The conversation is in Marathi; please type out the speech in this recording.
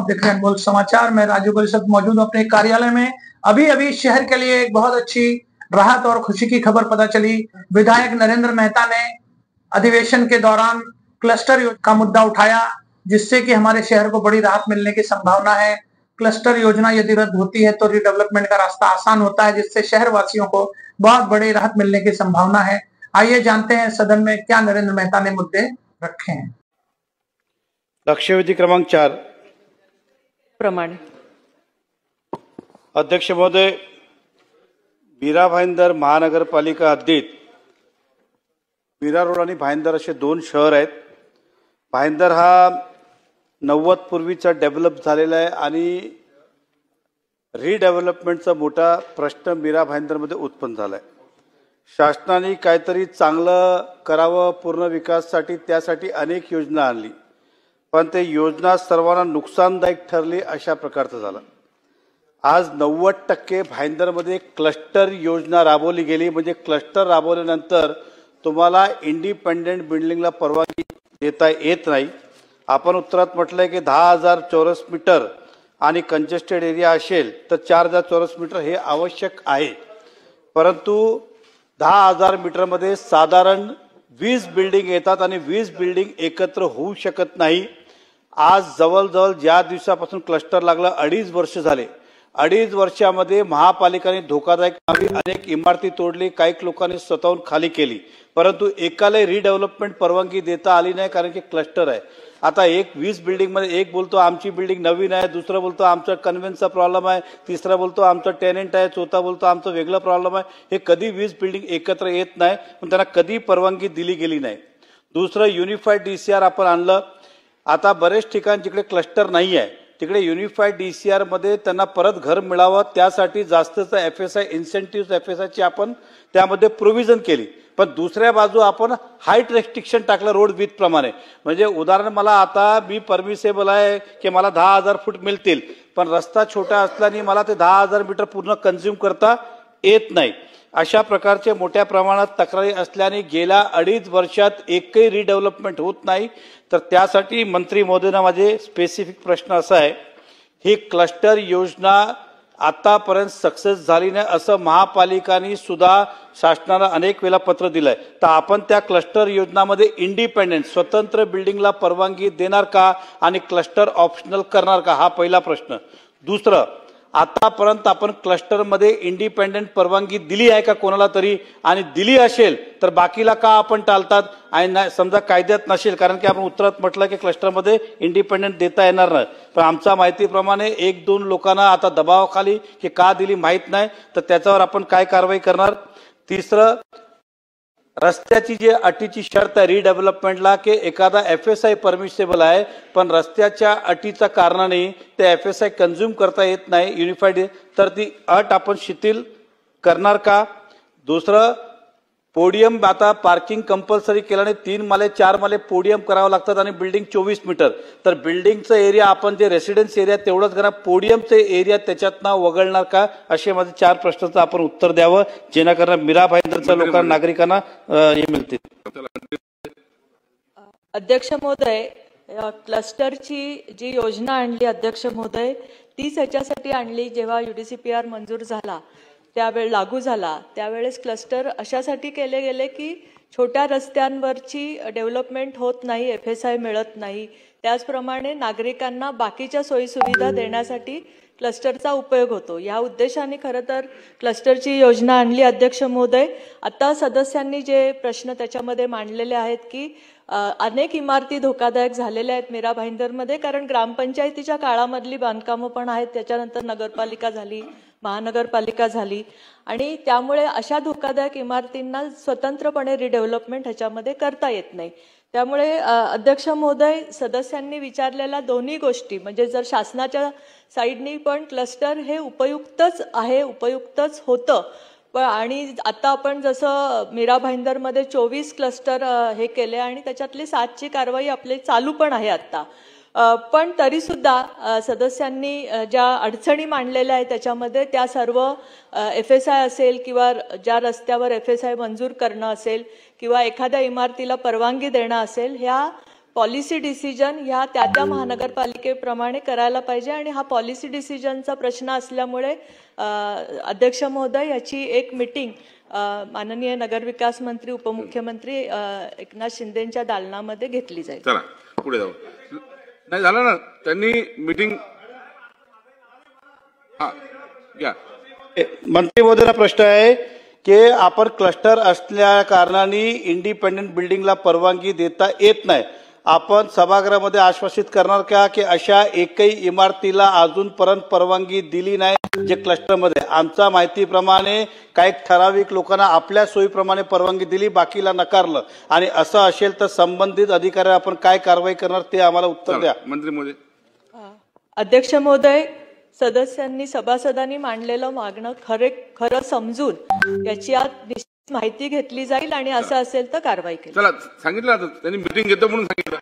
आप देख रहे हैं बोल समाचार। मैं राजू परिषद मौजूद हूं अपने कार्यालय में। अभी अभी शहर के लिए एक बहुत अच्छी राहत और खुशी की खबर पता चली। विधायक नरेंद्र मेहता ने अधिवेशन के दौरान क्लस्टर का मुद्दा उठाया, जिससे कि हमारे शहर को बड़ी राहत मिलने की संभावना है। क्लस्टर योजना यदि रद्द होती है तो रिडेवलपमेंट का रास्ता आसान होता है, जिससे शहर वासियों को बहुत बड़ी राहत मिलने की संभावना है। आइए जानते हैं सदन में क्या नरेंद्र मेहता ने मुद्दे रखे हैं। लक्षवेधी क्रमांक 4 प्रमाणे अध्यक्ष महोदय, मीरा भाईंदर महानगरपालिका हद्दीत मीरा रोड आणि भाईंदर असे दोन शहर आहेत। भाईंदर हा 90 पूर्वीचा डेव्हलप झालेला आहे आणि रिडेव्हलपमेंटचा मोठा प्रश्न मीरा भाईंदरमध्ये उत्पन्न झाला आहे। शासनाने काहीतरी चांगलं करावं पूर्ण विकासासाठी, त्यासाठी अनेक योजना आणली, पण ते योजना सर्वांना नुकसानदायक ठरली अशा प्रकारचं झालं। आज 90% भाईंदरमध्ये क्लस्टर योजना राबवली गेली। म्हणजे क्लस्टर राबवल्यानंतर तुम्हाला इंडिपेंडेंट बिल्डिंगला परवानगी देता येत नाही। आपण उत्तरात म्हटलंय की 10,000 चौरस मीटर आणि कंजेस्टेड एरिया असेल तर 4,000 चौरस मीटर हे आवश्यक आहे, परंतु 10,000 मीटरमध्ये साधारण 20 बिल्डिंग येतात आणि 20 बिल्डिंग एकत्र होऊ शकत नाही। आज जवळजवळ ज्या दिवसापासून क्लस्टर लागला 2.5 वर्ष झाले। 2.5 वर्षामध्ये महापालिकेने धोकादायक अनेक इमारती तोडली, काही लोकांनी स्वतःहून खाली केली, परंतु एकाला रिडेव्हलपमेंट परवानगी देता आली नाही, कारण की क्लस्टर आहे। आता 20 बिल्डिंग मध्ये एक बोलतो आमची बिल्डिंग नवीन आहे, दुसरा बोलतो आमचा कन्व्हेन्सचा प्रॉब्लेम आहे, तिसरा बोलतो आमचा टेनेंट आहे, चौथा बोलतो आमचा वेगळा प्रॉब्लेम आहे। हे कधी 20 बिल्डिंग एकत्र येत नाही, पण त्यांना कधी परवानगी दिली गेली नाही। दुसरं युनिफाईड डीसीआर आपण आणलं। आता बरेच ठिकाण जिकडे क्लस्टर नाही आहे तिकडे युनिफाईड डीसीआर मध्ये त्यांना परत घर मिळावं, त्यासाठी जास्तचा एफएसआय इन्सेंटिव्ह एफएसआयची आपण त्यामध्ये प्रोव्हिजन केली। पण दुसऱ्या बाजू आपण हाईट रेस्ट्रिक्शन टाकलं रोड विथ प्रमाणे। म्हणजे उदाहरण, मला आता मी परमिसेबल आहे की मला 10,000 फूट मिळतील, पण रस्ता छोटा असल्याने मला ते 10,000 मीटर पूर्ण कंझ्युम करता येत नाही। अशा प्रकारचे मोठ्या प्रमाणात तक्रारी असल्याने गेल्या 2.5 वर्षात एकही रिडेव्हलपमेंट होत नाही। तर त्यासाठी मंत्री महोदयांना माझे स्पेसिफिक प्रश्न असा आहे, ही क्लस्टर योजना आतापर्यंत सक्सेस झाली नाही असं महापालिकांनी सुद्धा शासनाला अनेक वेळा पत्र दिलंय, तर आपण त्या क्लस्टर योजनामध्ये इंडिपेंडेंट स्वतंत्र बिल्डिंगला परवानगी देणार का आणि क्लस्टर ऑप्शनल करणार का, हा पहिला प्रश्न। दुसरं, आतापर्यंत आपण क्लस्टरमध्ये इंडिपेंडेंट परवानगी दिली आहे का कोणाला तरी, आणि दिली असेल तर बाकीला का आपण टाळतात आणि समजा कायद्यात नसेल, कारण की आपण उत्तरात म्हटलं की क्लस्टरमध्ये इंडिपेंडेंट देता येणार नाही, पण आमच्या माहितीप्रमाणे 1-2 लोकांना आता दबावाखाली की का दिली माहित नाही, तर त्याच्यावर आपण काय कारवाई करणार। तिसरं, रस्त्याची जी अटीची शर्त आहे रिडेव्हलपमेंटला की एखादा एफएसआय परमिसेबल आहे, पण रस्त्याच्या अटीच्या कारणाने ते एफएसआय कंझ्युम करता येत नाही युनिफाईड, तर ती अट आपण शिथिल करणार का। दुसरं, पोडियम आता पार्किंग कंपल्सरी केल्याने 3 माले 4 माले पोडियम करावं लागतात आणि बिल्डिंग 24 मीटर, तर बिल्डिंगचं एरिया आपण जे रेसिडेन्स एरिया तेवढंच करा, पोडियमचे एरिया त्याच्यातनं वगळणार का, असे माझे 4 प्रश्नाचं आपण उत्तर द्यावं, जेणेकरून मीरा भाईंदरच्या लोकांना नागरिकांना हे मिळतील। अध्यक्ष महोदय, क्लस्टरची जी योजना आणली अध्यक्ष महोदय, तीच याच्यासाठी आणली जेव्हा UDCPR मंजूर झाला त्यावेळेस लागू झाला, त्यावेळेस क्लस्टर अशासाठी केले गेले की छोट्या रस्त्यांवरची डेव्हलपमेंट होत नाही, एफएसआय मिळत नाही, त्याचप्रमाणे नागरिकांना बाकीच्या सोयीसुविधा देण्यासाठी क्लस्टरचा उपयोग होतो। या उद्देशाने खरं तर क्लस्टरची योजना आणली अध्यक्ष महोदय। आता सदस्यांनी जे प्रश्न त्याच्यामध्ये मांडलेले आहेत की अनेक इमारती धोकादायक झालेल्या आहेत मीरा भाईंदरमध्ये, कारण ग्रामपंचायतीच्या काळामधली बांधकामं पण आहेत, त्याच्यानंतर नगरपालिका झाली, महानगरपालिका झाली, आणि त्यामुळे अशा धोकादायक इमारतींना स्वतंत्रपणे रिडेव्हलपमेंट ह्याच्यामध्ये करता येत नाही। त्यामुळे अध्यक्ष महोदय, सदस्यांनी विचारलेल्या दोन्ही गोष्टी, म्हणजे जर शासनाच्या साईडनी पण क्लस्टर हे उपयुक्तच आहे, उपयुक्तच होतं, पण आणि आता आपण जसं मीरा भाईंदरमध्ये 24 क्लस्टर हे केले आणि त्याच्यातली 7ची कारवाई आपली चालू पण आहे आता, पण तरी सुद्धा सदस्यांनी ज्या अडचणी मांडलेल्या आहेत त्याच्यामध्ये त्या सर्व एफएसआय असेल किंवा ज्या रस्त्यावर एफएसआय मंजूर करणं असेल किंवा एखाद्या इमारतीला परवानगी देणं असेल, ह्या पॉलिसी डिसिजन ह्या त्या महानगरपालिकेप्रमाणे करायला पाहिजे आणि हा पॉलिसी डिसिजनचा प्रश्न असल्यामुळे अध्यक्ष महोदय याची एक मीटिंग माननीय नगरविकास मंत्री उपमुख्यमंत्री एकनाथ शिंदेच्या दालनामध्ये घेतली जाईल. चला पुढे जाऊ. नाही झालं ना त्यांनी मीटिंग. हा या मंत्री महोदयाला प्रश्न आहे की आपण क्लस्टर असल्या कारणाने इंडिपेंडंट बिल्डिंगला परवानगी देता येत नाही. आपण सभागृहामध्ये आश्वासित करणार का की अशा एकही इमारतीला अजूनपर्यंत परवानगी दिली नाही जे क्लस्टरमध्ये? आमच्या माहितीप्रमाणे काही ठराविक लोकांना आपल्या सोयीप्रमाणे परवानगी दिली, बाकीला नकारलं. आणि असं असेल तर संबंधित अधिकारी आपण काय कारवाई करणार ते आम्हाला उत्तर द्या. मंत्री महोदय. अध्यक्ष महोदय, सदस्यांनी सभासदांनी मांडलेलं मागणं खरं समजून याची आज निश्चित माहिती घेतली जाईल आणि असं असेल तर कारवाई केली. चला सांगितलं आता त्यांनी मीटिंग घेतो म्हणून सांगितलं.